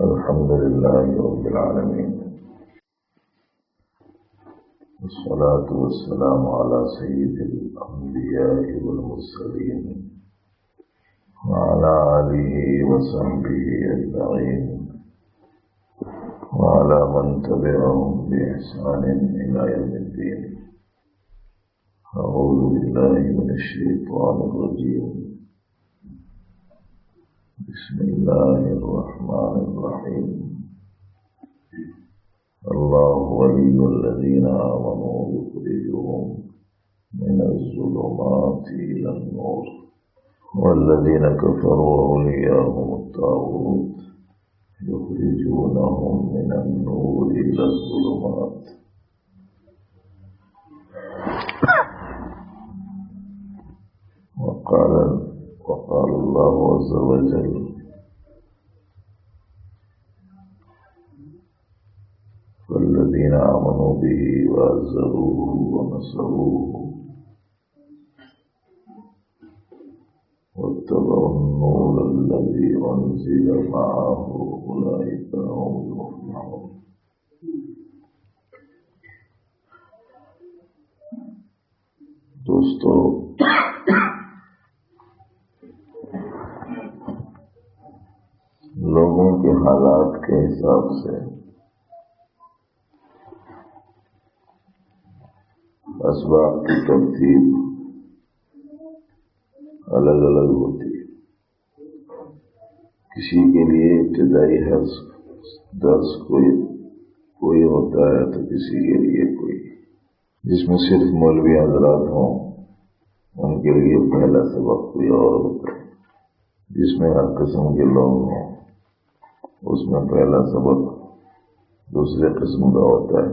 الحمد لله رب العالمين، والصلاة والسلام على سيد الأنبياء والمرسلين وعلى آله وصحبه أجمعين وعلى من تبعهم بإحسان إلى يوم الدين. أعوذ بالله من الشيطان الرجيم. بسم الله الرحمن الرحيم. الله ولي الذين آمنوا يخرجهم من الظلمات إلى النور والذين كفروا أولياءهم الطاغوت يخرجونهم من النور إلى الظلمات. وقال الله عز وجل: والذين آمنوا به وعزروه ونصروه واتبعوا النور الذي أنزل معه أولئك هم المفلحون. دوستو، لوگوں کے حالات کے حساب سے اسباب کی ترتیب الگ الگ ہوتی ہے. کسی کے لیے ابتدائی درس کوئی ہوتا ہے تو کسی کے لیے کوئی، جس میں صرف مولوی حضرات ہوں ان کے لیے پہلا سبق کوئی اور ہوتا ہے، جس میں ہر قسم کے لوگ ہوں اس میں پہلا سبق دوسرے قسم کا ہوتا ہے.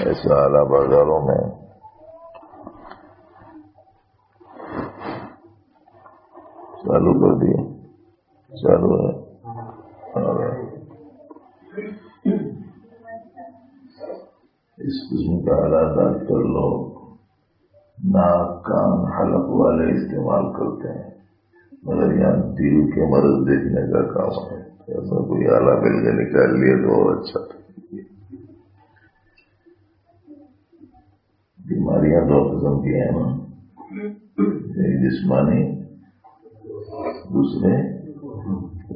ایسا اعلیٰ بازاروں میں چالو کر دیے، چالو ہے. اس قسم کا اعلیٰ ڈاکٹر لوگ ناک کان حلق والے استعمال کرتے ہیں، مگر یہاں دل کے مرض دیکھنے کا کام ہے. ایسا کوئی اعلیٰ مل کے نکال لیے تو اور اچھا تھا. بیماریاں دو قسم کی ہیں نا، ایک جسمانی دوسرے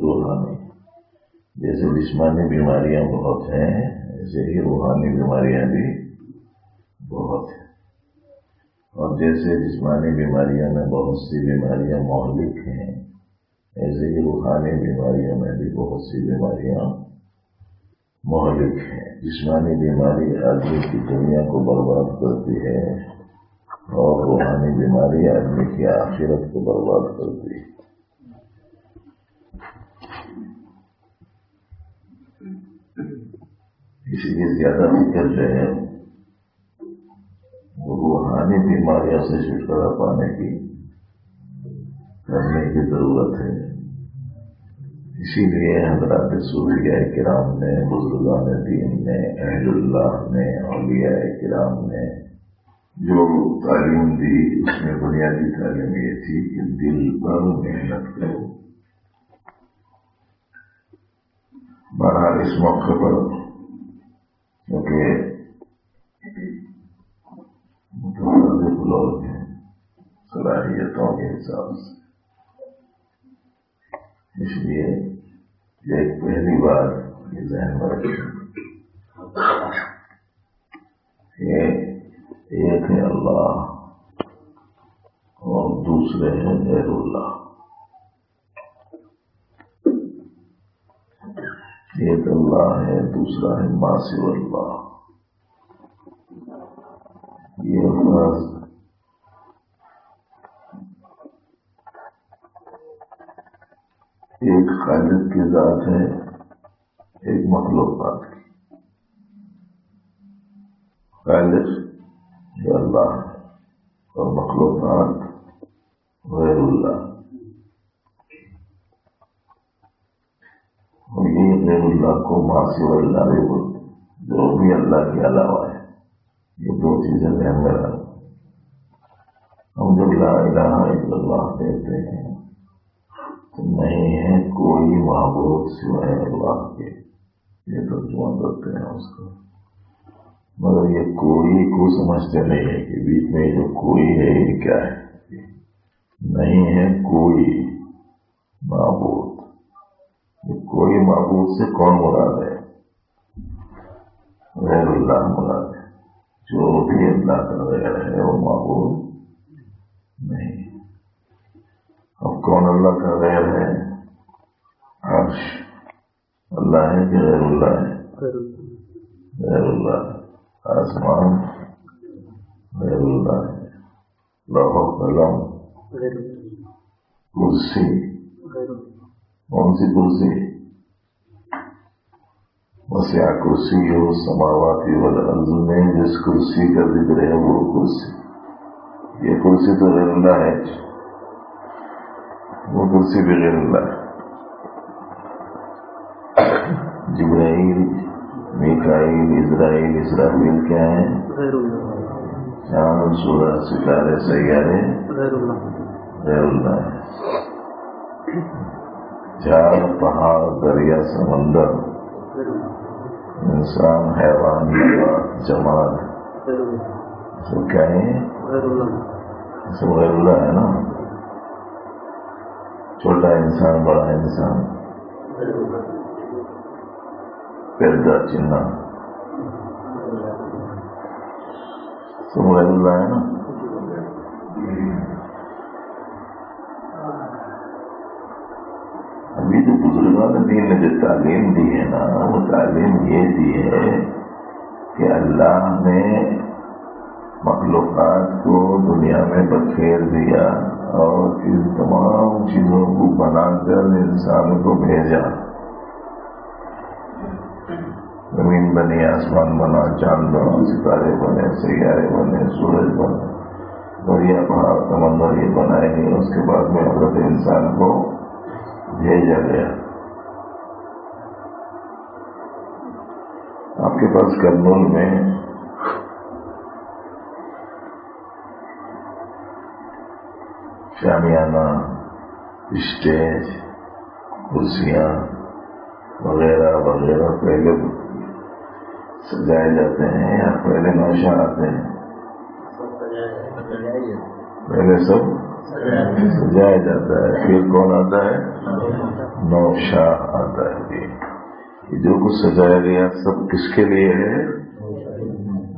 روحانی. جیسے جسمانی بیماریاں بہت ہیں ایسے ہی روحانی بیماریاں بھی بہت ہیں، اور جیسے جسمانی بیماریوں میں بہت سی بیماریاں مہلک ہیں ایسے ہی روحانی بیماریوں میں بھی بہت سی بیماریاں مہلک ہیں. جسمانی بیماری آدمی کی دنیا کو برباد کرتی ہے اور روحانی بیماری آدمی کی آخرت کو برباد کرتی ہے. اسی لیے زیادہ فکر جو ہے وہ روحانی بیماریوں سے چھٹکارا پانے کی کرنے کی ضرورت ہے. اسی لیے حضرات صوفیاء کرام نے، بزرگان دین نے، اہل اللہ نے، اولیاء کرام نے جو تعلیم دی اس میں بنیادی تعلیم یہ تھی کہ دل پر محنت کرو. بہرحال اس موقع پر کیونکہ متفرق لوگ ہیں صلاحیتوں کے حساب سے، اس لیے ایک پہلی بار یہ ذہن میں رکھیں کہ ایک ہے اللہ اور دوسرے ہیں غیر اللہ. ایک اللہ ہے، دوسرا ہے ما سوى اللہ. یہ الفاظ ایک خالق کی ذات ہے، ایک مخلوقات کی. خالق یہ اللہ ہے اور مخلوقات غیر اللہ. اور یہ غیر اللہ کو ما سوى اللہ بھی بولتے ہیں. جو بھی اللہ کے علاوہ ہے، یہ دو چیزیں ذہن میں رکھو۔ ہم جب لا الہ الا اللہ کہتے ہیں تو نہیں ہے کوئی معبود سوائے اللہ کے، یہ ترجمہ کرتے ہیں اس کا، مگر یہ کوئی کو سمجھتے نہیں ہے کہ بیچ میں جو کوئی ہے یہ کیا ہے، نہیں ہے کوئی معبود۔ یہ کوئی معبود سے کون مراد ہے؟ غیر اللہ مراد ہے، جو بھی اللہ کا غیر ہے وہ معبود نہیں۔ اب کون اللہ کا غیر ہے؟ عرش اللہ ہے کہ غیر اللہ ہے؟ غیر اللہ ہے۔ آسمان غیر اللہ ہے۔ لوح و قلم، کرسی، کون سی کرسی؟ وسع کرسی السماوات والارض میں جس کرسی کا ذکر ہے وہ کرسی، یہ کرسی تو غیر اللہ ہے، وہ کرسی بھی غیر اللہ ہے۔ جبرائیل، میکائیل، اسرائیل، اسرافیل کیا ہیں؟ چاند، سورج، ستارے، سیارے غیر اللہ ہے۔ چار پہاڑ، دریا، سمندر، انسان، حیوان، جماد، سب کیا ہے؟ سب غیر اللہ ہے نا۔ چھوٹا انسان، بڑا انسان، پیدا چننا، سب غیر اللہ ہے نا۔ ابھی جو بزرگان دین نے جو تعلیم دی ہے نا، وہ تعلیم یہ دی ہے کہ اللہ نے مخلوقات کو دنیا میں بکھیر دیا اور ان تمام چیزوں کو بنا کر انسان کو بھیجا۔ زمین بنی، آسمان بنا، چاند بنا، ستارے بنے، سیارے بنے، سورج بنے، دریا، پہاڑ، سمندر یہ بنائے گئے۔ اس کے بعد میں حضرت انسان کو بھیجا گیا۔ آپ کے پاس کرنول میں شامیانہ، اسٹیج، کرسیاں وغیرہ وغیرہ پہلے سجائے جاتے ہیں یا پہلے نوشہ آتے ہیں؟ پہلے سب سجایا جاتا ہے، پھر کون آتا ہے؟ نوشاہ آتا ہے۔ یہ جو کچھ سجایا گیا سب کس کے لیے ہے؟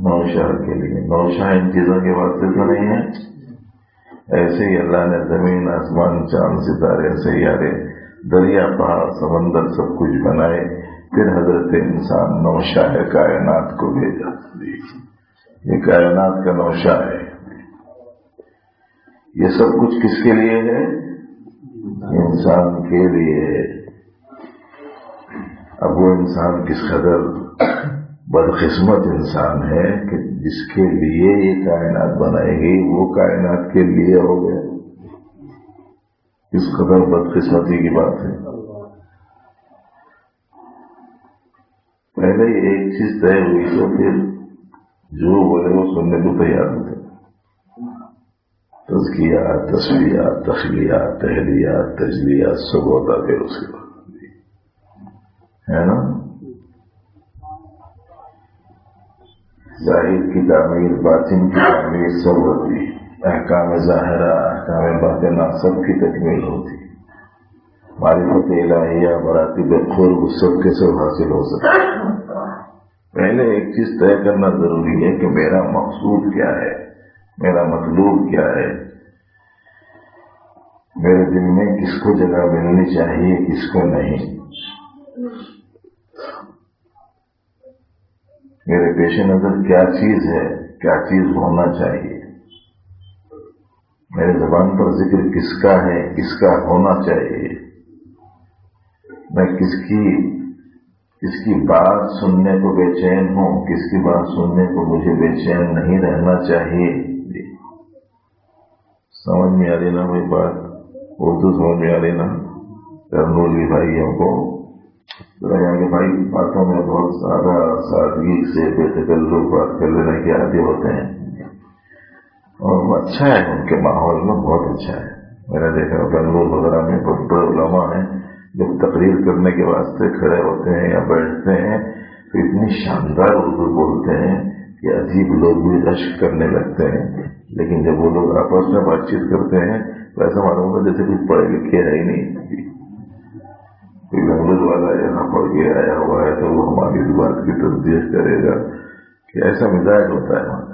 نوشاہ کے لیے۔ نوشاہ ان چیزوں کے واسطے تو نہیں ہے۔ ایسے ہی اللہ نے زمین، آسمان، چاند، ستارے، سیارے، دریا، پہاڑ، سمندر سب کچھ بنائے، پھر حضرت انسان نوشاہ کائنات کو بھیجا۔ یہ کائنات کا نوشاہ ہے۔ یہ سب کچھ کس کے لیے ہے؟ انسان کے لیے ہے۔ اب وہ انسان کس قدر بدقسمت انسان ہے کہ جس کے لیے یہ کائنات بنائی گئی وہ کائنات کے لیے ہو گیا۔ اس قدر بدقسمتی کی بات ہے۔ پہلے ایک چیز طے ہوئی تو پھر جو بولے وہ سننے کو تیار ہوتے۔ تزکیات، تصفیات، تخلیات، تحلیات، تجلیات سب ہوتا پھر اس کے بعد ہے نا۔ ظاہر کی تعمیر، باطن کی تعمیر سب ہوتی، احکام ظاہرہ، احکام باطنہ سب کی تکمیل ہوتی، معرفت الہیہ، مراتب قرب سب کے سب حاصل ہو سکتے۔ پہلے ایک چیز طے کرنا ضروری ہے کہ میرا مقصود کیا ہے، میرا مطلوب کیا ہے، میرے دل میں کس کو جگہ ملنی چاہیے، کس کو نہیں، میرے پیش نظر کیا چیز ہے، کیا چیز ہونا چاہیے، میرے زبان پر ذکر کس کا ہے، کس کا ہونا چاہیے، میں کس کی بات سننے کو بے چین ہوں، کس کی بات سننے کو مجھے بے چین نہیں رہنا چاہیے۔ سمجھ میں آ رہی نا کوئی بات؟ اردو سمجھ میں آ رہی نا؟ کرنولی بھائیوں کو ذرا یہاں کے بھائی باتوں میں بہت زیادہ سادگی سے بے تکلف بات کر لینے کے عادی ہوتے ہیں، اور وہ اچھا ہے، ان کے ماحول میں بہت اچھا ہے. میں نے دیکھا بنگلور وغیرہ میں بہت بڑے علماء ہیں، جب تقریر کرنے کے واسطے کھڑے ہوتے ہیں یا بیٹھتے ہیں تو اتنی شاندار اردو بولتے ہیں کہ عجیب لوگ بھی رشک کرنے لگتے ہیں. لیکن جب وہ لوگ آپس میں بات چیت کرتے ہیں تو ایسا معلوم ہوتا جیسے کچھ پڑھے لکھے ہے ہی نہیں. کوئی بنگلور والا یہاں پڑھ کے آیا ہوا ہے تو وہ ہماری بات کی تصدیق کرے گا کہ ایسا مزاج ہوتا ہے وہاں.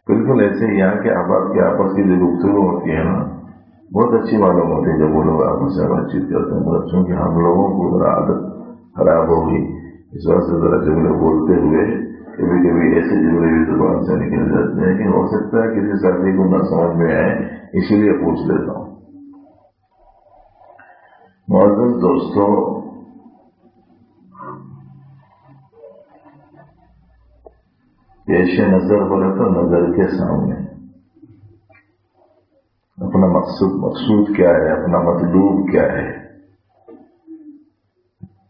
بالکل ایسے یہاں کے احباب کے آپس کی جو گفتگو ہوتی ہے نا بہت اچھی معلوم ہوتی ہے جب وہ لوگ آپس سے بات چیت کرتے ہیں. مطلب چونکہ ہم لوگوں کو ذرا عادت خراب ہوگی اس وجہ سے ذرا جملے بولتے ہوئے کبھی کبھی ایسے جملے بھی زبان سے نکل جاتے ہیں کہ ہو سکتا ہے کسی ساتھی کو نہ سمجھ میں آئے، اسی لیے پوچھ لیتا ہوں. معزز دوستو، پیش نظر بولے تو نظر کے سامنے اپنا مقصود کیا ہے، اپنا مطلوب کیا ہے،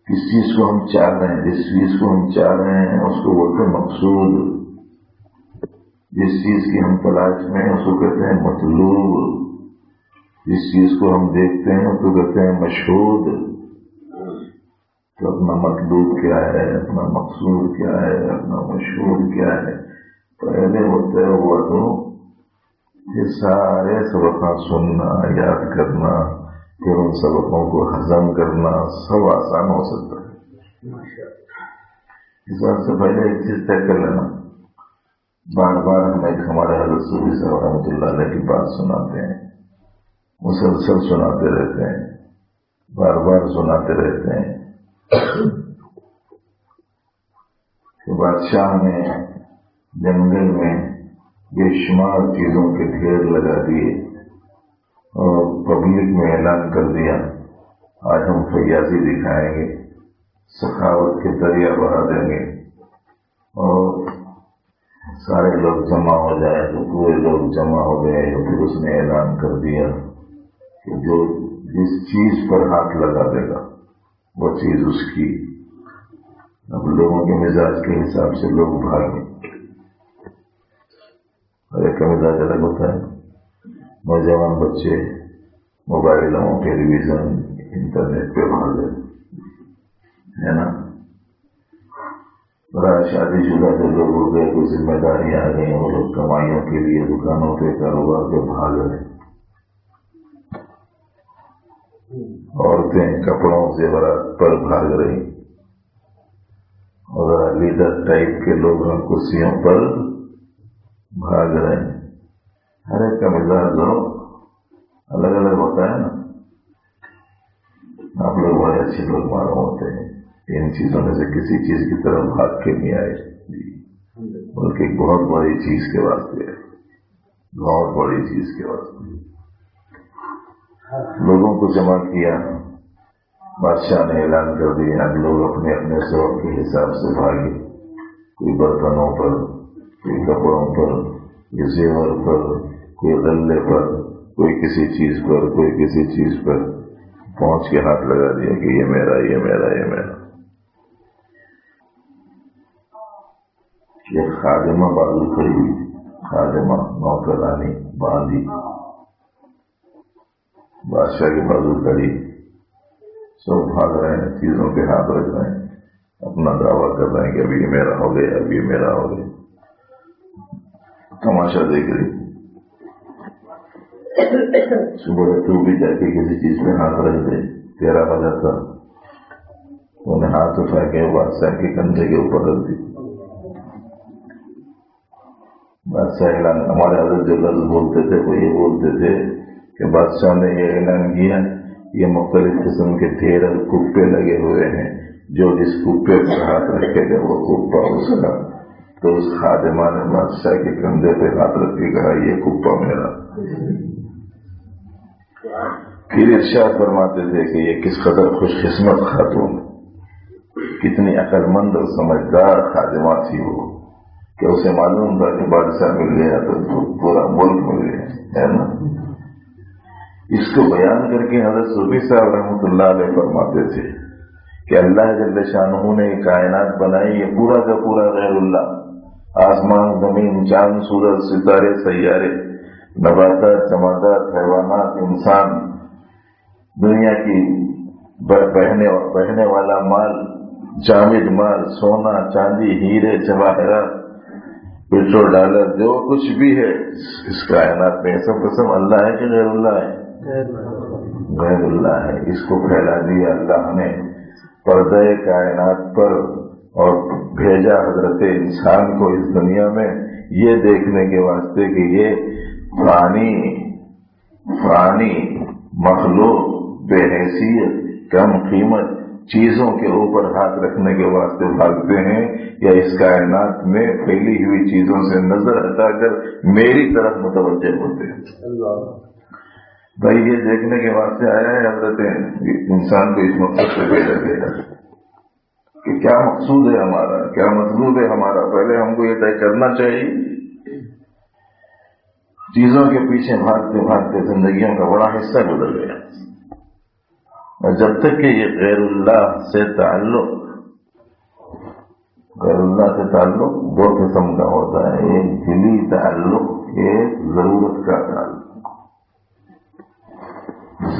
کس چیز کو ہم چاہ رہے ہیں. جس چیز کو ہم چاہ رہے ہیں اس کو بولتے ہیں مقصود، جس چیز کی ہم تلاش میں ہیں اس کو کہتے ہیں مطلوب، جس چیز کو ہم دیکھتے ہیں اس کو کہتے ہیں مشہود. تو اپنا مطلوب کیا ہے، اپنا مقصود کیا ہے، اپنا مشہود کیا ہے. پہلے ہوتا ہے ہوا تو یہ سارے سبقاں سننا، یاد کرنا، پھر ان سبقوں کو ہضم کرنا سب آسان ہو سکتا ہے. اس بات سے پہلے ایک چیز طے کر لینا. بار بار ہم ایک ہمارے حضرت صوفی صاحب رحمۃ اللہ علیہ کی بات سناتے ہیں، مسلسل سناتے رہتے ہیں، بار بار سناتے رہتے ہیں کہ بادشاہ نے جنگل میں بے شمار چیزوں کے ڈھیر لگا دیے اور پبلک میں اعلان کر دیا آج ہم فیاضی دکھائیں گے، سخاوت کے دریا بہا دیں گے. اور سارے لوگ جمع ہو جائے تو پورے لوگ جمع ہو گئے. پھر اس نے اعلان کر دیا کہ جو جس چیز پر ہاتھ لگا دے گا وہ چیز اس کی. اب لوگوں کے مزاج کے حساب سے لوگ بھاگے، ہر ایک کا مزاج الگ ہوتا ہے. نوجوان بچے موبائلوں، ٹیلی ویژن، انٹرنیٹ پہ بھاگے ہے نا. بڑا شادی شدہ جو لوگ ہو گئے، کوئی ذمہ داریاں آ گئی، وہ لوگ کمائیوں کے لیے دکانوں پہ، کاروبار پہ بھاگ رہے. عورتیں کپڑوں زیورات پر بھاگ رہی، اور لیڈر ٹائپ کے لوگ ہم کرسیوں پر بھاگ رہے ہیں. ہر ایک کا مزاج الگ الگ ہوتا ہے نا. آپ لوگ بڑے اچھے لوگ معلوم ہوتے ہیں، ان چیزوں میں سے کسی چیز کی طرف بھاگ کے نہیں آئے، بلکہ ایک بہت بڑی چیز کے واسطے، بہت بڑی چیز کے واسطے لوگوں کو جمع کیا. بادشاہ نے اعلان کر دیا، اب لوگ اپنے اپنے شوق کے حساب سے بھاگے. کوئی برتنوں پر، کوئی کپڑوں پر، کوئی زیور پر، کوئی غلے پر، کوئی کسی چیز پر، کوئی کسی چیز پر پہنچ کے ہاتھ لگا دیا کہ یہ میرا، یہ میرا، یہ میرا. یہ خادمہ بازو کھڑی ہوئی، خادمہ نوکرانی باندھی بادشاہ کے بازو کھڑی، سب بھاگ رہے ہیں، چیزوں پہ ہاتھ رکھ رہے ہیں، اپنا دعویٰ کر رہے ہیں کہ ابھی یہ میرا ہو گیا، ابھی یہ میرا ہو گیا. تماشا دیکھ رہی. صبح تو بھی جا کے کسی چیز پہ ہاتھ رکھ دے، تیرا ہو جاتا. انہیں ہاتھ اٹھا کے بادشاہ کے کندھے کے اوپر رکھ دی. بادشاہ اعلان، ہمارے حضرت جو لفظ بولتے تھے وہ یہ بولتے تھے کہ بادشاہ نے یہ اعلان کیا، یہ مختلف قسم کے ڈھیر کپے لگے ہوئے ہیں، جو جس کپے پر ہاتھ رکھے گا وہ کپا اس کا. تو اس خادمہ نے بادشاہ کے کندھے پہ ہاتھ رکھ کے کہا یہ کپا میرا. پھر ارشاد فرماتے تھے کہ یہ کس قدر خوش قسمت خاتون، کتنی عقل مند اور سمجھدار خادمہ تھی وہ، کہ اسے معلوم تھا کہ بادشاہ مل گیا تو پورا ملک مل گیا ہے نا. اس کو بیان کر کے حضرت صوفی صاحب رحمۃ اللہ علیہ فرماتے تھے کہ اللہ جل شانہ نے یہ کائنات بنائی، یہ پورا کا پورا غیر اللہ، آسمان، زمین، چاند، سورج، ستارے، سیارے، نباتات، جمادات، حیوانات، انسان، دنیا کی بہنے والا مال، جامد مال، سونا، چاندی، ہیرے، جواہرات، پیٹرول، ڈالر، جو کچھ بھی ہے اس کائنات میں سب قسم اللہ ہے کہ غیر اللہ ہے؟ غیر اللہ ہے۔ اس کو پھیلا دیا اللہ نے پردہ کائنات پر اور بھیجا حضرت انسان کو اس دنیا میں یہ دیکھنے کے واسطے کہ یہ فانی مخلوق بے حیثیت کم قیمت چیزوں کے اوپر ہاتھ رکھنے کے واسطے بھاگتے ہیں یا اس کائنات میں پھیلی ہوئی چیزوں سے نظر ہٹا کر میری طرف متوجہ ہوتے ہیں۔ بھائی یہ دیکھنے کے واسطے آیا ہے حضرت انسان کو اس مقصد سے بھیجا گیا کہ کیا مقصود ہے ہمارا، کیا مطلوب ہے ہمارا، پہلے ہم کو یہ طے کرنا چاہیے۔ چیزوں کے پیچھے بھاگتے بھاگتے زندگیوں کا بڑا حصہ گزر گیا، اور جب تک کہ یہ غیر اللہ سے تعلق دو قسم کا ہوتا ہے، ایک دلی تعلق، ایک ضرورت کا تعلق۔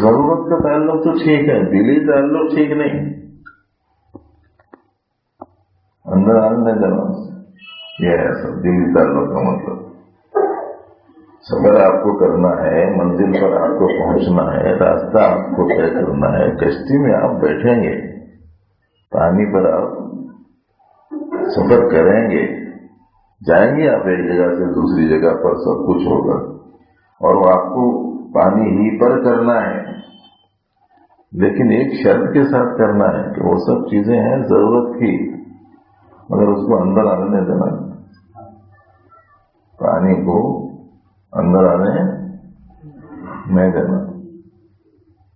ضرورت کا تعلق تو ٹھیک ہے، دلی تعلق ٹھیک نہیں۔ اندر آنے دینا یہ ہے سب دلی تعلق کا مطلب۔ سفر آپ کو کرنا ہے، منزل پر آپ کو پہنچنا ہے، راستہ آپ کو طے کرنا ہے، کشتی میں آپ بیٹھیں گے، پانی پر آپ سفر کریں گے، جائیں گے آپ ایک جگہ سے دوسری جگہ پر، سب کچھ ہوگا، اور وہ آپ کو پانی ہی پر کرنا ہے، لیکن ایک شرط کے ساتھ کرنا ہے کہ وہ سب چیزیں ہیں ضرورت کی، مگر اس کو اندر آنے دینا، پانی کو اندر آنے نہیں دینا۔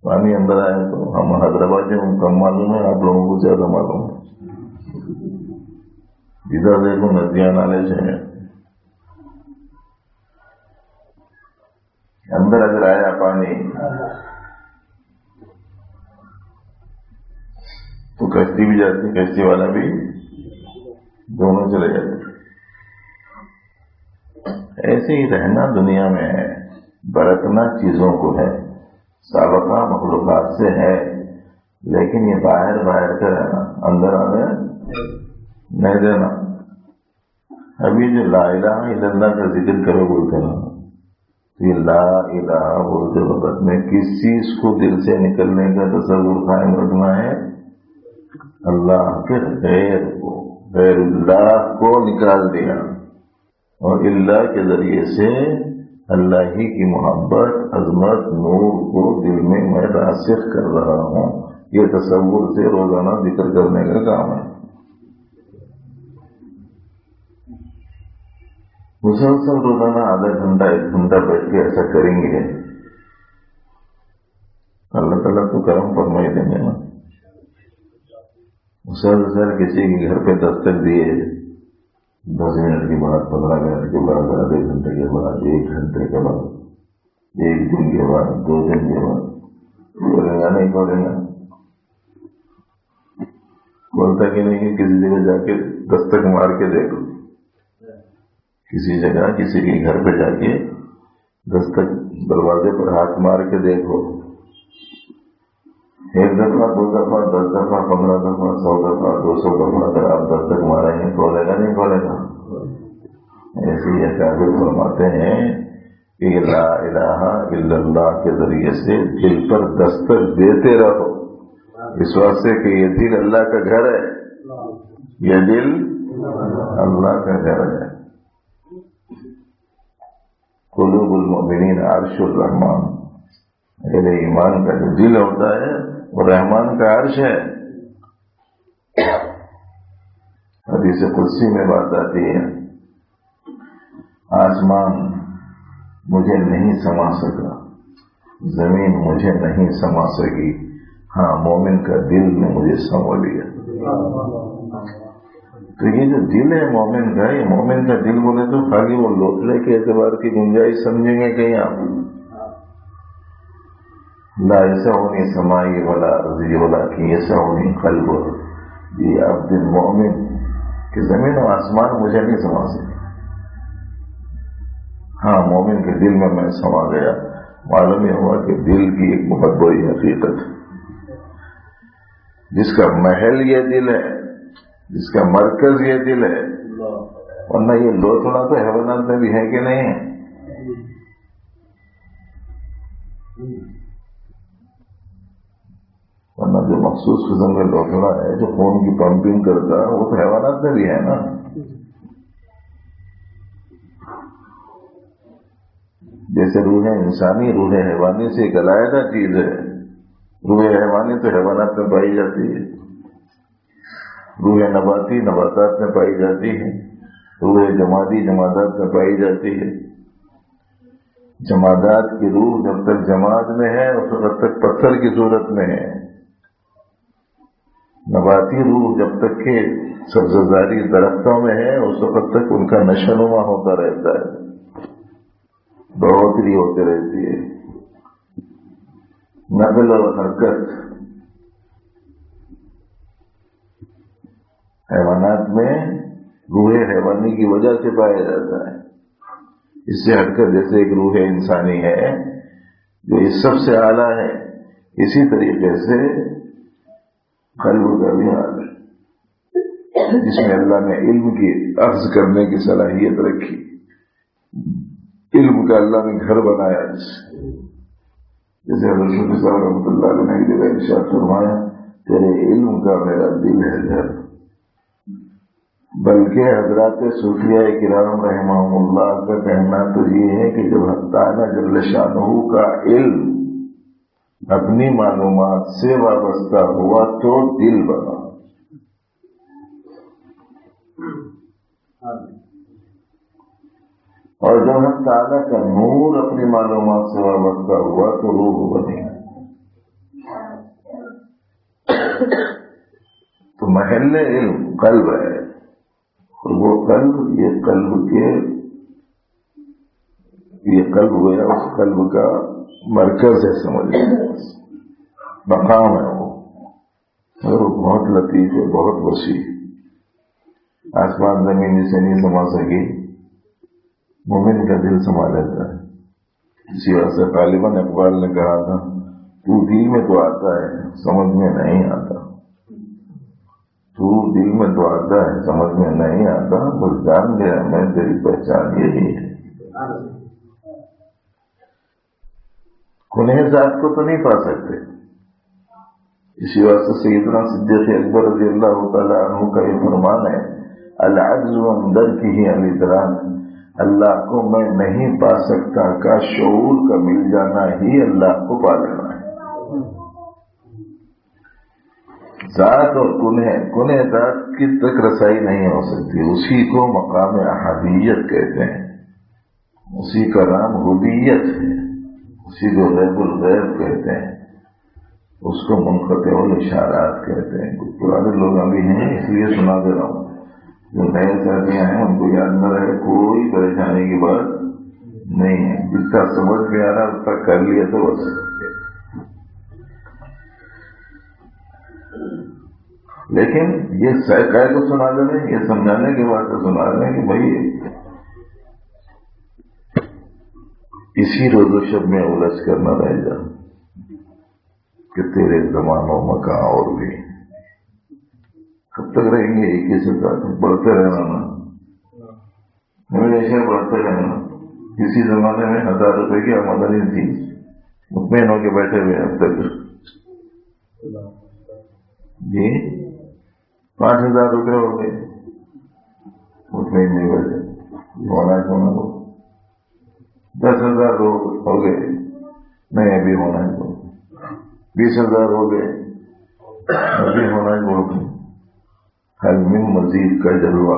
پانی اندر آئے تو ہم حیدرآباد میں کم معلوم ہے، آپ لوگوں کو زیادہ معلوم ہے۔ ادھر دیکھو ندیاں نالے سے اندر اگر آیا پانی تو کشتی بھی جاتی، کشتی والا بھی، دونوں چلے جاتے۔ ایسے ہی رہنا دنیا میں ہے، برتنا چیزوں کو ہے، سابقہ مخلوقات سے ہے، لیکن یہ باہر کا رہنا، اندر آنے نہیں دینا۔ ابھی جو لا الہ الا اللہ کا ذکر کرو بولتے ہیں، یہ لا الہ بولتے وقت میں کس چیز کو دل سے نکلنے کا تصور قائم رکھنا ہے؟ اللہ کے غیر اللہ کو نکال دیا، اور اللہ کے ذریعے سے اللہ ہی کی محبت، عظمت، نور کو دل میں راسخ کر رہا ہوں، یہ تصور سے روزانہ ذکر کرنے کا کام ہے۔ مسلسل روزانہ آدھا گھنٹہ 1 گھنٹہ بیٹھ کے ایسا کریں گے، اللہ تعالیٰ تو کرم فرمائی دیں گے نا۔ مسلسل کسی کے گھر پہ دستک دیے، 10 منٹ کے بعد، 15 منٹ کے بعد، آدھے گھنٹے کے بعد، 1 گھنٹے کے بعد، 1 دن کے بعد، 2 دن کے بعد، کھولے گا نہیں کھولے گا؟ کھولتا کہ نہیں کہ کسی جگہ جا کے دستک مار کے دیکھو، کسی جگہ کسی کے گھر پہ جا کے دستک دروازے پر ہاتھ مار کے دیکھو، 1 دفعہ، 2 دفعہ، 10 دفعہ، 15 دفعہ، 100 دفعہ، 200 دفعہ اگر آپ دستک ماریں گے کھولے گا نہیں کھولے گا؟ ایسے ہی اکابر فرماتے ہیں کہ لا الہ الا اللہ کے ذریعے سے دل پر دستک دیتے رہو، اس واسطے کہ یہ دل اللہ کا گھر ہے، یہ دل اللہ کا گھر ہے۔ قلوب المؤمنین عرش الرحمان، اہل ایمان کا جو دل ہوتا ہے وہ رحمان کا عرش ہے۔ حدیث قدسی میں بات آتی ہے، آسمان مجھے نہیں سما سکا، زمین مجھے نہیں سما سکی، ہاں مومن کا دل نے مجھے سما لیا۔ تو یہ جو دل ہے مومن کا، یہ مومن کا دل بولے تو خالی وہ لوٹنے کے اعتبار کی گنجائش سمجھیں گے کہیں آپ؟ لا يسعني سماعي ولا ارضی ولكن يسعني قلب عبد المؤمن کہ زمین و آسمان مجھے نہیں سما سکے. ہاں مومن کے دل میں سما گیا. معلوم یہ ہوا کہ دل کی ایک بہت بڑی حقیقت ہے. جس کا محل یہ دل ہے، جس کا مرکز یہ دل ہے. ورنہ یہ لوتھڑا تو حیوانات میں بھی ہے کہ نہیں ہے؟ ورنہ جو مخصوص قسم کا لوتھڑا ہے جو خون کی پمپنگ کرتا ہے وہ تو حیوانات میں بھی ہے نا. جیسے روح انسانی روح حیوانی سے ایک علیحدہ چیز ہے. روح حیوانی تو حیوانات میں پائی جاتی ہے، روح نباتی نباتات میں پائی جاتی ہے، روح جمادی جمادات میں پائی جاتی ہے. جمادات کی روح جب تک جماد میں ہے اس وقت تک پتھر کی صورت میں ہے. نباتی روح جب تک کہ سبززاری درختوں میں ہے اس وقت تک ان کا نشو نما ہوتا رہتا ہے، بڑھوتری ہوتی رہتی ہے، نقل و حرکت. حیوانات میں روح حیوانی کی وجہ سے پایا جاتا ہے. اس سے ہٹ کر جیسے ایک روح انسانی ہے جو اس سب سے اعلیٰ ہے، اسی طریقے سے قلب کا بھی حال ہے جس میں اللہ نے علم کی اخذ کرنے کی صلاحیت رکھی. علم کا اللہ نے گھر بنایا. جیسے رسول صاحب رحمۃ اللہ علیہ نے ایک جگہ ارشاد فرمایا تیرے علم کا میرا دل ہے گھر. بلکہ حضرات صوفیہ کرام رحمہم اللہ کا کہنا تو یہ ہے کہ جب حق تعالی جل شانہ کا علم اپنی معلومات سے وابستہ ہوا تو دل بنا، اور جب حق تعالی کا نور اپنی معلومات سے وابستہ ہوا تو روح بنی. تو محل علم قلب ہے، اور وہ قلب یہ قلب گویا اس قلب کا مرکز ہے، سمجھ مقام ہے. وہ بہت لطیف ہے، بہت وسیع. آسمان زمین اسے نہیں سما سکی، مومن کا دل سما لیتا ہے. اسی وجہ سے غالباً اقبال نے کہا تھا تو دل میں تو آتا ہے سمجھ میں نہیں آتا. تو دل میں تو آتا ہے سمجھ میں نہیں آتا، بس جان گیا میں تیری پہچان یہی ہے. کنہ ذات کو تو نہیں پا سکتے. اسی واسطے سیدنا صدیق اکبر رضی اللہ تعالیٰ عنہ کا یہ فرمان ہے العجز عن درکہ الادراک، اللہ کو میں نہیں پا سکتا کا شعور کا مل جانا ہی اللہ کو پا لینا ہے. ذات اور کنہ ذات کی تک رسائی نہیں ہو سکتی. اسی کو مقام احدیت کہتے ہیں، اسی کا نام حدیت ہے، اسی کو غیب الغیب کہتے ہیں، اس کو منقطع الاشارات کہتے ہیں. کچھ پرانے لوگ ابھی ہیں اس لیے سنا دے رہا ہوں، جو نئے ساتھیاں ہیں ان کو یاد نہ رہے، کوئی پریشانی کی بات نہیں ہے. جس کا سمجھ میں آ رہا اس کا کر لیا تو بس. لیکن یہ کہہ کو سنا دے رہے ہیں، یہ سمجھانے کے بعد تو سنا رہے ہیں کہ بھائی اسی روز و شب میں الجھ کر نہ رہ جا کہ تیرے زمان و مکان اور بھی کب تک رہیں گے ایک ہی سے بڑھتے رہنا نا، ہمیشہ بڑھتے رہنا. کسی زمانے میں 1000 روپے کی آمدنی تھی، مطمئن ہو کے بیٹھے ہوئے اب تک جی 5000 روپے ہو گئے، مطمئن نہیں بیٹھے. ہونا ہونا ہو 10,000 ہو گئے، نہیں ابھی ہونا ہے تو 20,000 ہو گئے، ابھی ہونا ہے بہت. حل من مزید کا جلوہ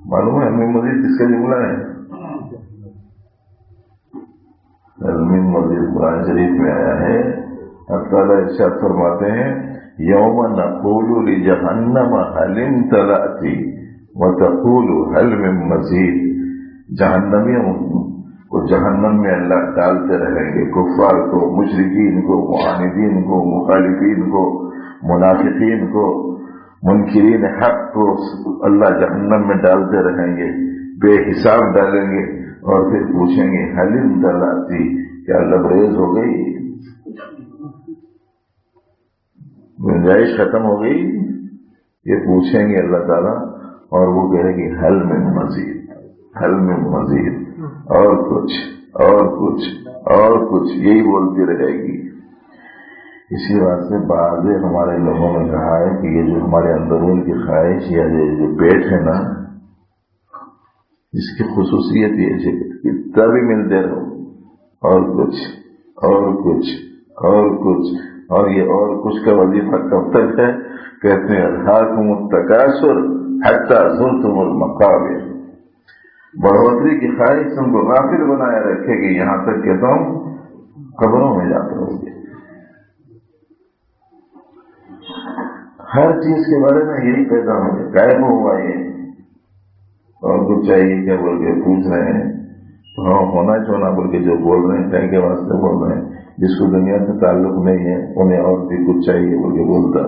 معلوم ہے؟ حل من مزید کس کا جملہ ہے؟ حل من مزید قرآن شریف میں آیا ہے. اللہ تعالیٰ ارشاد فرماتے ہیں یوم نقول لجہنم حل امتلأت وتقول حل من مزید. جہنمیوں وہ جہنم میں اللہ ڈالتے رہیں گے، کفار کو، مشرکین کو، معاندین کو، مخالفین کو، منافقین کو، منکرین حق کو اللہ جہنم میں ڈالتے رہیں گے، بے حساب ڈالیں گے، اور پھر پوچھیں گے حلیم دلاتی، کیا لبریز ہو گئی، گنجائش ختم ہو گئی؟ یہ پوچھیں گے اللہ تعالیٰ، اور وہ کہے گی حل میں مزید، حل میں مزید، اور کچھ اور کچھ اور کچھ، یہی بولتی رہے گی۔ اسی بات سے بعض ہمارے لوگوں نے کہا ہے کہ یہ جو ہمارے اندرون کی خواہش یا یہ جو پیٹ ہے نا، اس کی خصوصیت یہ ہے کہ کتنا بھی ملتے رہو، اور کچھ اور کچھ اور کچھ، اور یہ اور کچھ کا وظیفہ کب تک ہے؟ کہتے ہیں الہاکم التکاثر حتی زرتم المقابر، بڑھوتری کی خواہش تم کو غافل بنائے رکھے گی یہاں تک کہ تم قبروں میں جاتے رہو گے۔ ہر چیز کے بارے میں یہی پیدا ہو گیا، غائب ہوا یہ، اور کچھ چاہیے کیا بول کے پوچھ رہے ہیں، تو ہاں ہونا چاہنا بول کے جو بول رہے ہیں کہیں کے واسطے بول رہے ہیں، جس کو دنیا سے تعلق نہیں ہے انہیں اور بھی کچھ چاہیے بول کے بولتا۔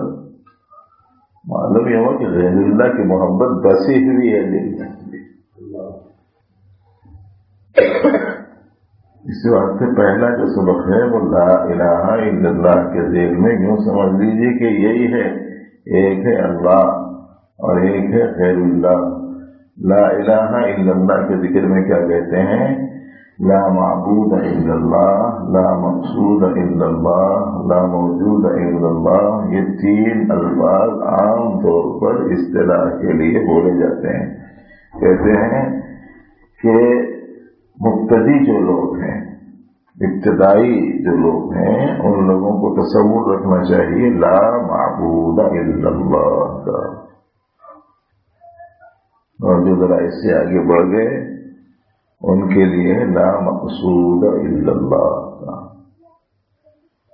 معلوم یہ ہوا کہ غیر اللہ کی محبت بسی ہوئی ہے دل میں۔ اس واسطے پہلا جو سبق ہے وہ لا الہ الا اللہ کے ذیل میں یوں سمجھ لیجیے کہ یہی ہے، ایک ہے اللہ اور ایک ہے غیر اللہ۔ لا الہ الا اللہ کے ذکر میں کیا کہتے ہیں؟ لا معبود الا اللہ، لا مقصود الا اللہ، لا موجود الا اللہ۔ یہ تین الفاظ عام طور پر اصطلاح کے لیے بولے جاتے ہیں۔ کہتے ہیں کہ مبتدی جو لوگ ہیں، ابتدائی جو لوگ ہیں، ان لوگوں کو تصور رکھنا چاہیے لا معبود الا اللہ کا، اور جو ذرا اس سے آگے بڑھ گئے ان کے لیے لا مقصود الا اللہ کا،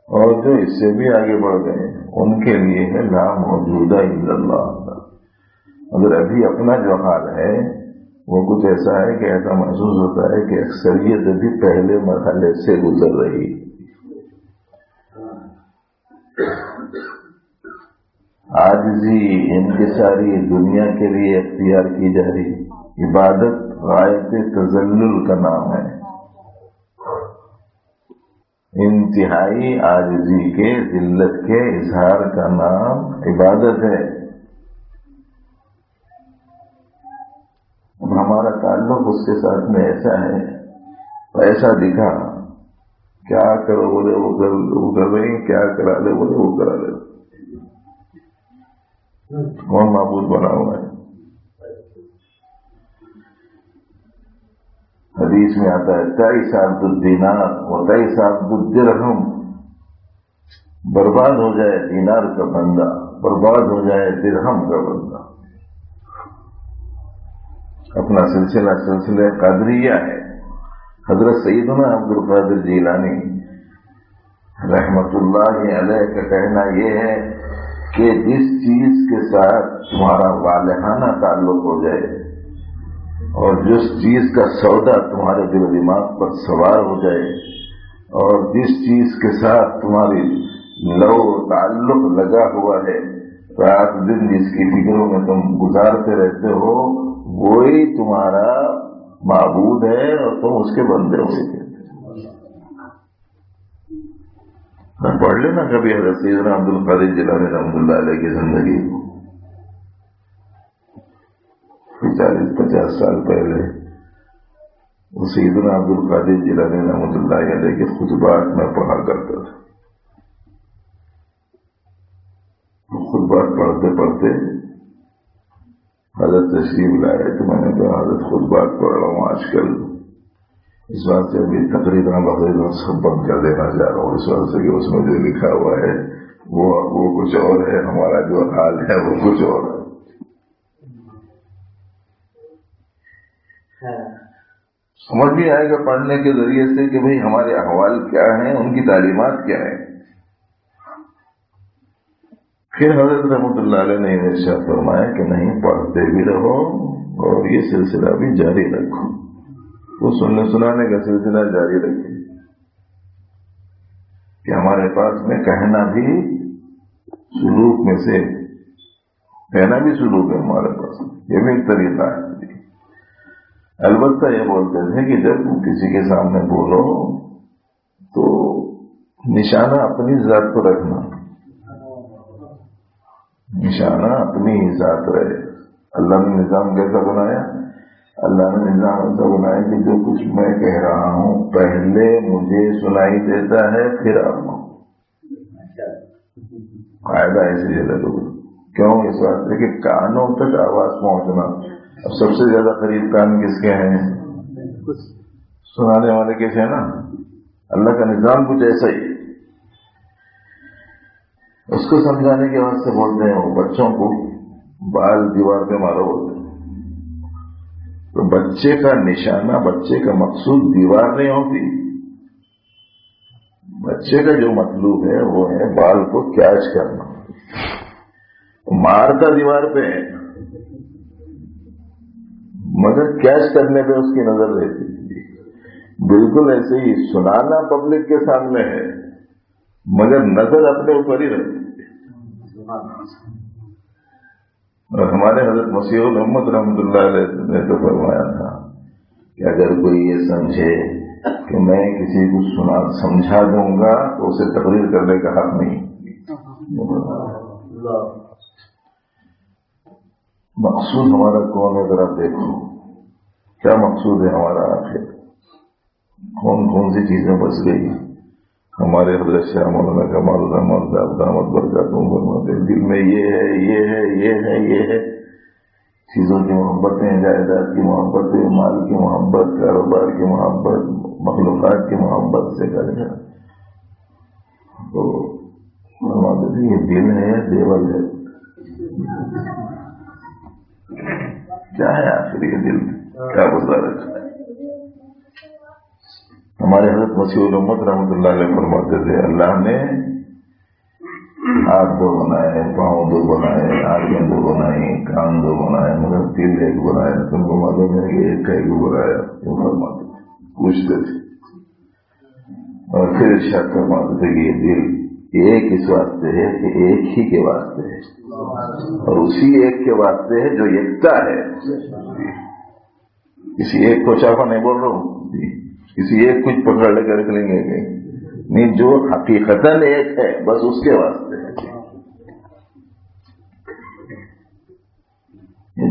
اور جو اس سے بھی آگے بڑھ گئے ان کے لیے ہے لا موجود الا اللہ کا۔ اگر ابھی اپنا جو حال ہے وہ کچھ ایسا ہے کہ ایسا محسوس ہوتا ہے کہ اکثریت ابھی پہلے مرحلے سے گزر رہی، عاجزی انکساری دنیا کے لیے اختیار کی جا رہی، عبادت غایت تذلل کا نام ہے، انتہائی عاجزی کے ذلت کے اظہار کا نام عبادت ہے۔ ہمارا تعلق اس کے ساتھ میں ایسا ہے، ایسا دکھا، کیا کرو بولے وہ کر رہے ہیں، کیا کرا لے بولے وہ کرا لے، کون معبود بنا ہوا ہے؟ حدیث میں آتا ہے 23 عبد الدینار و 23 عبد الدرہم، برباد ہو جائے دینار کا بندہ، برباد ہو جائے درہم کا بندہ۔ اپنا سلسلہ قادریہ ہے۔ حضرت سیدنا عبد القادر جیلانی رحمت اللہ علیہ کا کہنا یہ ہے کہ جس چیز کے ساتھ تمہارا والہانہ تعلق ہو جائے اور جس چیز کا سودا تمہارے دل و دماغ پر سوار ہو جائے اور جس چیز کے ساتھ تمہاری لو تعلق لگا ہوا ہے، رات دن جس کی فکروں میں تم گزارتے رہتے ہو، وہی تمہارا معبود ہے اور تم اس کے بندے ہو۔ پڑھ لینا کبھی حضرت سیدنا عبد القادر جیلانی رحمۃ اللہ علیہ کی زندگی، 40-50 سال پہلے وہ سیدنا عبد القادر جیلانی رحمۃ اللہ علیہ کے خطبات میں پڑھا کرتا تھا۔ خطبات پڑھتے پڑھتے حضرت تشریف لائے تو میں نے کہا حضرت خطبات پڑھ رہا ہوں آج کل، اس بات سے ابھی تقریباً سب بند کر دینا چاہ رہا ہوں، اس وجہ سے کہ اس میں جو لکھا ہوا ہے وہ کچھ اور ہے، ہمارا جو حال ہے وہ کچھ اور ہے۔ سمجھ بھی آئے گا پڑھنے کے ذریعے سے کہ بھئی ہمارے احوال کیا ہیں، ان کی تعلیمات کیا ہیں۔ پھر حضرت رحمۃ اللہ علیہ نے ارشاد فرمایا کہ نہیں، پڑھتے بھی رہو اور یہ سلسلہ بھی جاری رکھو۔ وہ سننے سنانے کا سلسلہ جاری رکھے کہ ہمارے پاس میں کہنا بھی سلوک میں سے، کہنا بھی سلوک ہے ہمارے پاس، یہ بھی ایک طریقہ ہے۔ البتہ یہ بولتے تھے کہ جب تم کسی کے سامنے بولو تو نشانہ اپنی ذات کو رکھنا، نشانہ اپنی ہی ذات رہے۔ اللہ نے نظام کیسا بنایا؟ اللہ نے نظام ایسا بنایا کہ جو کچھ میں کہہ رہا ہوں پہلے مجھے سنائی دیتا ہے، پھر آپ کو فائدہ ایسے لگو۔ کیوں؟ اس واسطے کہ کانوں تک آواز پہنچنا۔ اب سب سے زیادہ قریب کان کس کے ہیں؟ سنانے والے کیسے ہیں نا؟ اللہ کا نظام کچھ ایسا ہی۔ اس کو سمجھانے کے واسطے بولتے ہیں وہ بچوں کو بال دیوار پہ مارو بولتے ہیں۔ تو بچے کا نشانہ، بچے کا مقصود دیوار نہیں ہوتی، بچے کا جو مطلوب ہے وہ ہے بال کو کیچ کرنا۔ مارتا دیوار پہ ہے مگر کیچ کرنے پہ اس کی نظر رہتی ہے۔ بالکل ایسے ہی سنانا پبلک کے سامنے ہے مگر نظر اپنے اوپر ہی رہتی ہے۔ اور ہمارے حضرت مسیح محمد رحمۃ اللہ علیہ نے تو فرمایا تھا کہ اگر کوئی یہ سمجھے کہ میں کسی کو سمجھا دوں گا تو اسے تقریر کرنے کا حق نہیں۔ مقصود ہمارا کون ہے ذرا دیکھو، کیا مقصود ہے ہمارا آخر؟ کون کون سی چیزیں بچ گئی؟ ہمارے حضرت شاہ مولانا کمال الرحمن صاحب دامت برکاتہم فرماتے ہیں دل میں یہ ہے، یہ ہے، یہ ہے، یہ ہے۔ چیزوں کی محبتیں، جائیداد کی محبتیں، مال کی محبت، کاروبار کی محبت، مخلوقات کی محبت سے کرنا۔ تو فرماتے تھے یہ دل ہے، دیول ہے، کیا ہے آخر یہ دل؟ کیا گزارش ہے؟ ہمارے حضرت مسیح الامت رحمۃ اللہ علیہ فرماتے تھے اللہ نے ہاتھ دو بنائے، پاؤں دو بنائے، آنکھیں دو بنائی، کان دو بنائے، مگر دل ایک بنایا۔ تم کو معلوم ہے کہ ایک کا ایک بنایا؟ وہ فرماتے تھے، پوچھتے تھے، اور پھر ارشاد فرماتے تھے کہ یہ دل ایک اس واسطے ہے کہ ایک ہی کے واسطے ہے، اور اسی ایک کے واسطے ہے جو یکتا ہے۔ کسی ایک کو چاپا نہیں بول رہا ہوں، کسی ایک کچھ پکڑ لے کر رکھ لیں گے نہیں، جو حقیقتاً ایک ہے بس اس کے واسطے ہے۔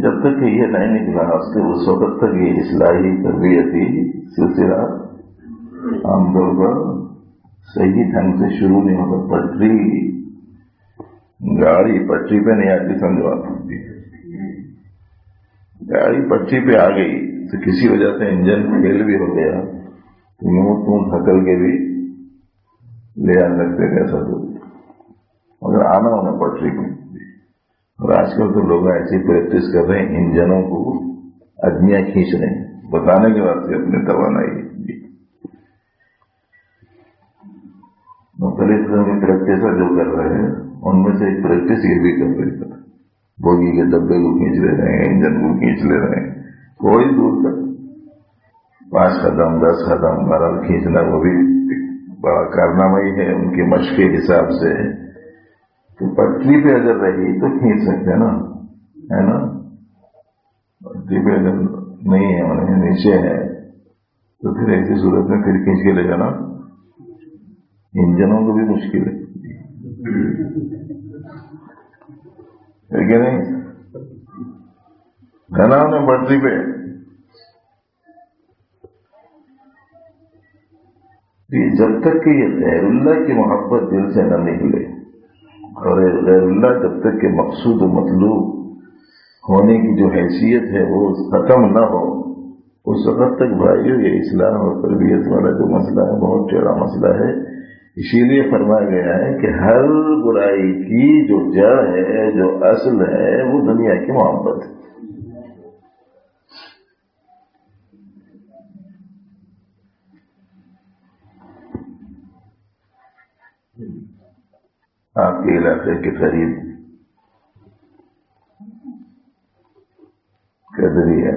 جب تک کہ یہ نہیں نکلا اس وقت تک یہ اصلاحی تربیتی سلسلہ عام طور پر صحیح ڈھنگ سے شروع نہیں ہوتا۔ گاڑی پٹری پہ نہیں آتی سمجھوا، گاڑی پٹری پہ آ گئی تو کسی وجہ سے انجن فیل بھی ہو گیا تو یوں دھکل کے بھی لے آ سکتے کیسا تو، مگر آنا ہونا پٹری پہ۔ اور آج کل تو لوگ ایسی پریکٹس کر رہے ہیں انجنوں کو ادمیاں کھینچ رہے ہیں بتانے کے واسطے اپنے توانائی۔ مختلف قسم کی پریکٹس جو کر رہے ہیں ان میں سے ایک پریکٹس یہ بھی کر رہے ہیں، بوگی کے ڈبے کو کھینچ لے رہے ہیں، انجن کو کھینچ لے رہے ہیں، تھوڑی دور تک 5 قدم 10 قدم برابر کھینچنا، وہ بھی بڑا کارنامہ ہی ہے ان کی مشق کے حساب سے۔ تو پٹری پہ اگر رہی تو کھینچ سکتے ہیں نا، ہے نا؟ پٹری پہ اگر نہیں ہے انہیں نیچے ہے تو پھر ایسی صورت میں پھر کھینچ کے لے جانا انجنوں کو بھی مشکل ہے کہ نہیں؟ ہے نا؟ انہیں پٹری پہ جب تک کہ یہ غیر اللہ کی محبت دل سے نہ نکلے اور غیر اللہ جب تک کہ مقصود و مطلوب ہونے کی جو حیثیت ہے وہ ختم نہ ہو، اس وقت تک بھائیو یہ اسلام اور تربیت والا جو مسئلہ ہے بہت ٹیڑھا مسئلہ ہے۔ اسی لیے فرمایا گیا ہے کہ ہر برائی کی جو جڑ ہے، جو اصل ہے، وہ دنیا کی محبت ہے۔ آپ کے علاقے کے قریب قدری ہے،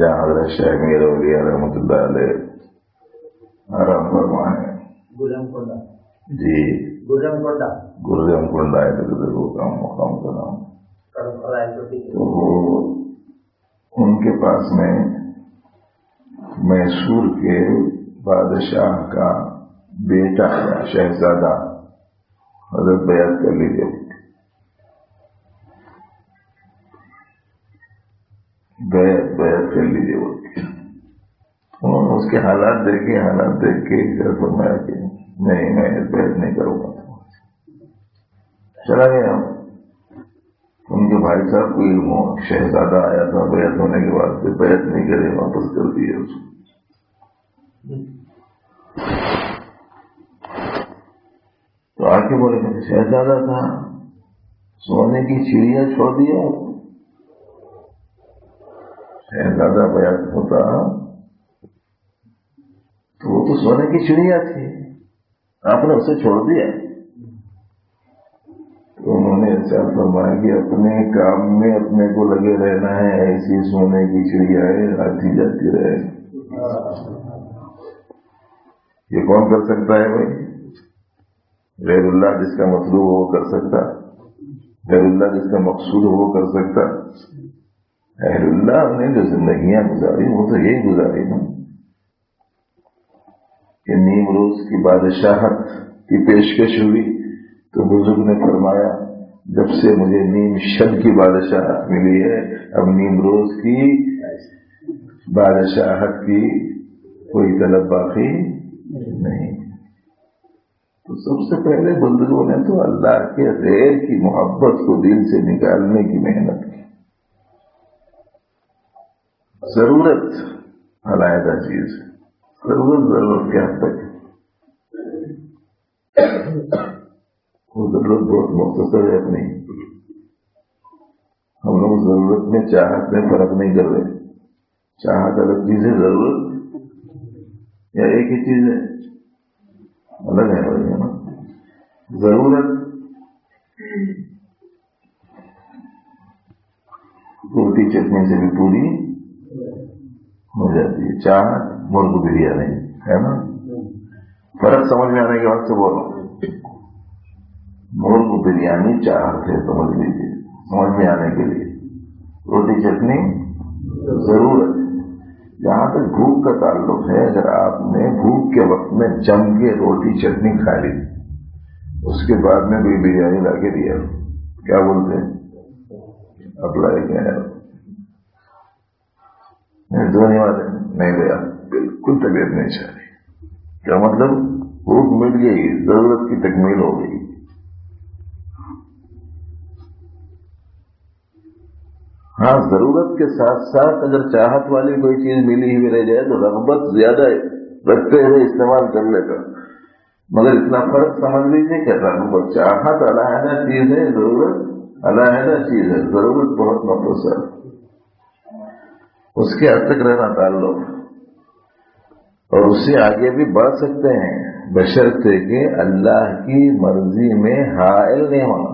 جہاں حضرت شیخ میر اولیاء رحمۃ اللہ علیہ آرام فرمائے. جی گرجم کنڈ آئے تھے تو مقام کا نام. تو وہ ان کے پاس میں میسور کے بادشاہ کا بیٹا آیا شہزادہ. حضرت بیعت کر لیجیے. بیعت کر لیجیے. انہوں نے اس کے حالات دیکھ کے فرمایا کہ نہیں میں بیعت نہیں کروں گا. چلا گیا. ان کے بھائی صاحب کو علم ہو شہزادہ آیا تھا بیعت ہونے کے بعد پھر بیعت نہیں کرے واپس کر دیے اس کو. تو آ کے بولے کہ شہزادہ تھا سونے کی چڑیا چھوڑ دیا. شہزادہ بیعت ہوتا تو وہ تو سونے کی چڑیا تھی, آپ نے اسے چھوڑ دیا. تو انہوں نے ایسا فرمایا کہ اپنے کام میں اپنے کو لگے رہنا ہے, ایسی سونے کی چڑیا ہے آتی جاتی رہے. یہ کون کر سکتا ہے بھائی؟ غیر اللہ جس کا مطلوب ہو وہ کر سکتا, غیر اللہ جس کا مقصود ہو وہ کر سکتا. اہل اللہ نے جو زندگیاں گزاری وہ تو یہی گزاری نا کہ نیمروز کی بادشاہت کی پیشکش ہوئی تو بزرگ نے فرمایا جب سے مجھے نیم شب کی بادشاہت ملی ہے اب نیمروز کی بادشاہت کی کوئی طلب باقی نہیں. تو سب سے پہلے بزرگوں نے تو اللہ کے غیر کی محبت کو دل سے نکالنے کی محنت کی. ضرورت علیحدہ چیز, ضرورت کے حد تک وہ ضرورت بہت مختصر ہے اپنی. ہم لوگ ضرورت میں چاہت میں فرق نہیں کر رہے. چاہت الگ چیز ہے, ضرورت یا ایک ہی چیز ہے, الگ ہے نا. ضرورت روٹی چٹنی سے بھی پوری ہو جاتی ہے, چاہت مرغ بریانی ہے نا. فرق سمجھ میں آنے کے وقت سے بول رہا ہوں. مرغ بریانی چاہت ہے سمجھ لیجیے, سمجھ میں آنے کے لیے. روٹی چٹنی ضرورت. جہاں تک بھوک کا تعلق ہے, اگر آپ نے بھوک کے وقت میں جم کے روٹی چٹنی کھا لی اس کے بعد میں کوئی بریانی لا کے دیا, کیا بولتے ہیں اپلائی کیا دھونے والے نہیں دیا, بالکل طبیعت نہیں چاہ رہی. کیا مطلب؟ بھوک مٹ گئی, ضرورت کی تکمیل ہو گئی. ہاں ضرورت کے ساتھ ساتھ اگر چاہت والی کوئی چیز ملی ہوئی رہ جائے تو رغبت زیادہ رکھتے ہوئے استعمال کر لے گا. مگر اتنا فرق سمجھ لیجیے کہ رغبت چاہت علیحدہ چیز ہے, ضرورت علیحدہ چیز ہے. ضرورت بہت مختصر, اس کے حد تک رہنا تعلق, اور اس سے آگے بھی بڑھ سکتے ہیں بشرطے کہ اللہ کی مرضی میں حائل نہیں ہونا.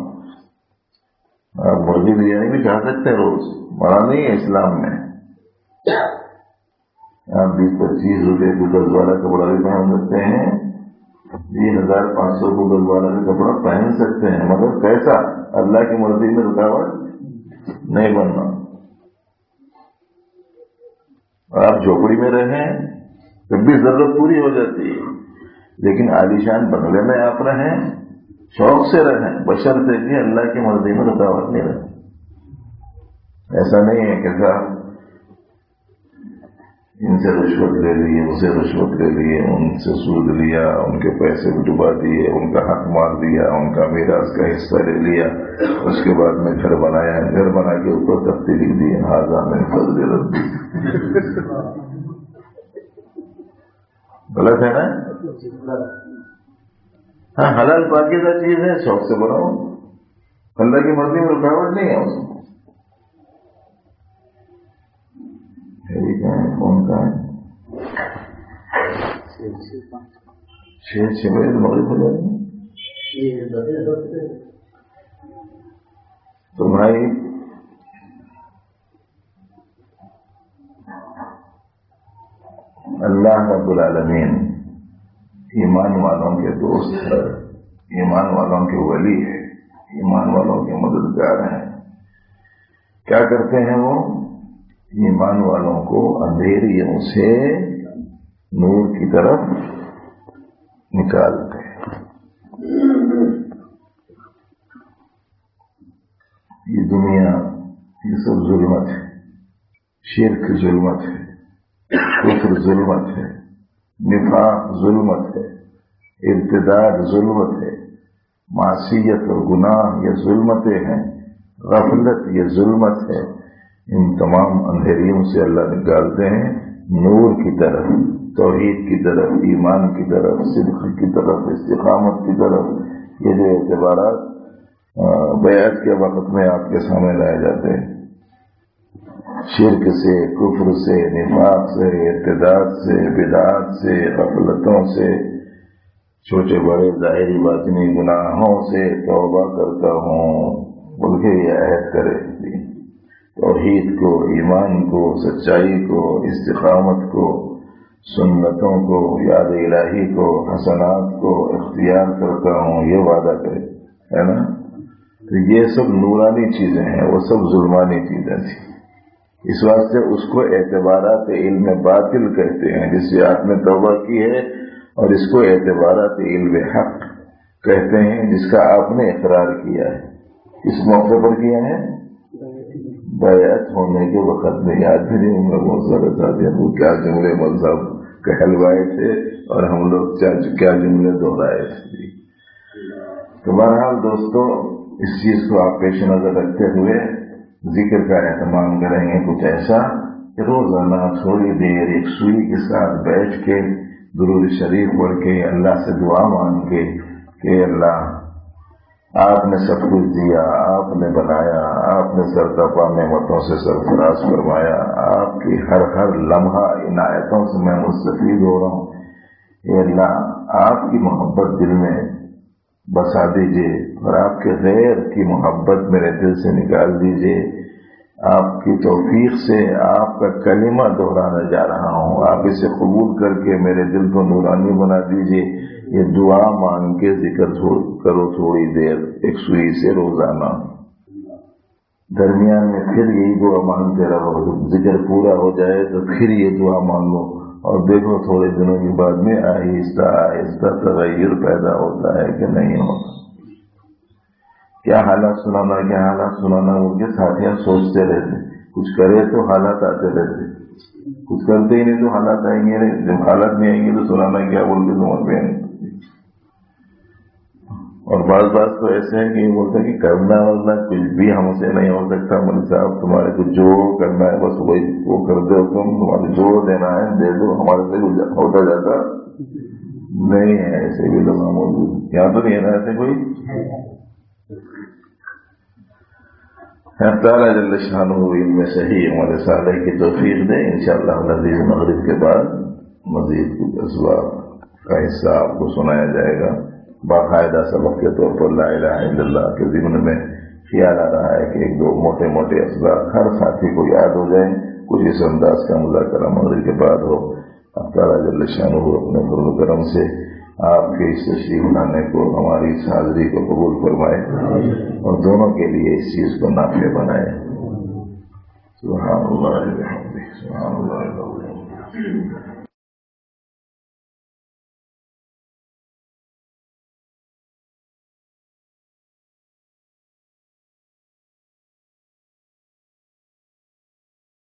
آپ مرغی بریانی بھی کھا سکتے ہیں روز, منع نہیں ہے اسلام میں. آپ 20-25 روپے کو 10 والا کپڑا بھی پہن سکتے ہیں, 20,500 کو 10 والا کا کپڑا پہن سکتے ہیں, مگر کیسا؟ اللہ کی مرضی میں رکاوٹ نہیں بننا. آپ جھوپڑی میں رہیں جب بھی ضرورت پوری ہو جاتی ہے, لیکن عالیشان بنگلے میں آپ رہیں شوق سے رہیں بشرطے کہ اللہ کی مرضی میں رکاوٹ نہیں رہے. ایسا نہیں ہے کہ صاحب ان سے رشوت لے لی, ان سے رشوت لے لی, ان سے سود لیا, ان کے پیسے بھی ڈبا دیے, ان کا حق مار دیا, ان کا میراث کا حصہ لے لیا, اس کے بعد میں گھر بنایا, گھر بنا کے اوپر تختی لکھ دی حاضہ میں فضل ربی. غلط ہے نا؟ ہاں حلال پاکیزہ چیز ہے, شوق سے بناؤ, اللہ کی مرضی میں رکاوٹ نہیں ہے اس میں. کون کا ہے 6 بجے مغرب ہو جائے. تو بھائی اللہ رب العالمین ایمان والوں کے دوست ہے، ایمان والوں کے ولی ہے، ایمان والوں کے مددگار ہیں۔ کیا کرتے ہیں وہ؟ ایمان والوں کو اندھیریوں سے نور کی طرف نکالتے ہیں۔ یہ دنیا یہ سب ظلمت ہے، شرک ظلمت ہے، کفر ظلمت ہے، نفاق ظلمت ہے، ارتداد ظلمت ہے، معصیت اور گناہ یہ ظلمتیں ہیں، غفلت یہ ظلمت ہے۔ ان تمام اندھیریوں سے اللہ نکالتے ہیں نور کی طرف، توحید کی طرف، ایمان کی طرف، صدق کی طرف، استقامت کی طرف۔ یہ جو اعتبارات بیعت کے وقت میں آپ کے سامنے لائے جاتے ہیں، شرک سے، کفر سے، نفاق سے، ارتداد سے، بدعات سے، غفلتوں سے، چھوٹے بڑے ظاہری باطنی گناہوں سے توبہ کرتا ہوں بول کے یہ عہد کرے۔ توحید کو، ایمان کو، سچائی کو، استقامت کو، سنتوں کو، یاد الہی کو، حسنات کو اختیار کرتا ہوں، یہ وعدہ کرے، ہے نا؟ تو یہ سب نورانی چیزیں ہیں، وہ سب ظلمانی چیزیں تھیں۔ اس واسطے اس کو اعتبارات علم باطل کہتے ہیں، جس سے آپ نے توبہ کی ہے، اور اس کو اعتبارات علم حق کہتے ہیں، جس کا آپ نے اقرار کیا ہے۔ اس موقع پر کیا ہے بیعت ہونے کے وقت میں، یاد بھی نہیں ہوں گا بہت سارے ساتھی وہ کیا جملے مذہب کہلوائے تھے اور ہم لوگ کیا جملے دہرائے تھے۔ تو بہرحال دوستو، اس چیز کو آپ پیش نظر رکھتے ہوئے ذکر کا اہتمام کریں گے کچھ ایسا کہ روزانہ تھوڑی دیر ایک سوئی کے ساتھ بیٹھ کے درود شریف پڑھ کے اللہ سے دعا مانگ کے کہ اللہ آپ نے سب کچھ دیا، آپ نے بنایا، آپ نے سرتاپا نعمتوں سے سرفراز فرمایا، آپ کی ہر لمحہ عنایتوں سے میں مستفید ہو رہا ہوں۔ اے اللہ آپ کی محبت دل میں بسا دیجئے اور آپ کے غیر کی محبت میرے دل سے نکال دیجئے۔ آپ کی توفیق سے آپ کا کلمہ دہرانے جا رہا ہوں، آپ اسے قبول کر کے میرے دل کو نورانی بنا دیجئے۔ یہ دعا مانگ کے ذکر کرو تھوڑی دیر ایک سوئی سے روزانہ۔ درمیان میں پھر یہی دعا مانگتے رہو، ذکر پورا ہو جائے تو پھر یہ دعا مانگو، اور دیکھو تھوڑے دنوں کے بعد میں آہستہ آہستہ تغیر پیدا ہوتا ہے کہ نہیں ہوتا۔ کیا حالات سنانا وہ کے ساتھیاں سوچتے رہتے، کچھ کرے تو حالات آتے رہتے، کچھ کرتے ہی نہیں تو حالات آئیں گے، جب حالات نہیں آئیں گے تو سنانا کیا بول کے سمجھ میں آئیں گے۔ اور بعض تو ایسے ہیں کہ یہ بولتے ہیں کہ کرنا ورنہ کچھ بھی ہم سے نہیں ہو سکتا، مولوی صاحب تمہارے کو جو کرنا ہے بس وہی وہ کر دو، تمہارے جو دینا ہے دے دو، ہمارے سے ہوتا جاتا نہیں ہے۔ ایسے بھی لوگ موجود یہاں تو نہیں ہے نا ایسے کوئی؟ تعالیٰ جل شانہ علم صحیح ہمارے صالح کی توفیق دے۔ انشاءاللہ العزیز مغرب کے بعد مزید کچھ اسباب کا حصہ آپ کو سنایا جائے گا باقاعدہ سبق کے طور پر۔ لا الہ الا اللہ کے ضمن میں خیال آ رہا ہے کہ ایک دو موٹے موٹے اسباب ہر ساتھی کو یاد ہو جائیں، کچھ اس انداز کا مذاکرہ مغرب کے بعد ہو۔ اب تعالیٰ جل شانہ اپنے فضل و کرم سے آپ کے اس تشریف لانے کو، ہماری اس حاضری کو قبول فرمائے اور دونوں کے لیے اس چیز کو نافع بنائے۔ سبحان اللہ، سبحان اللہ۔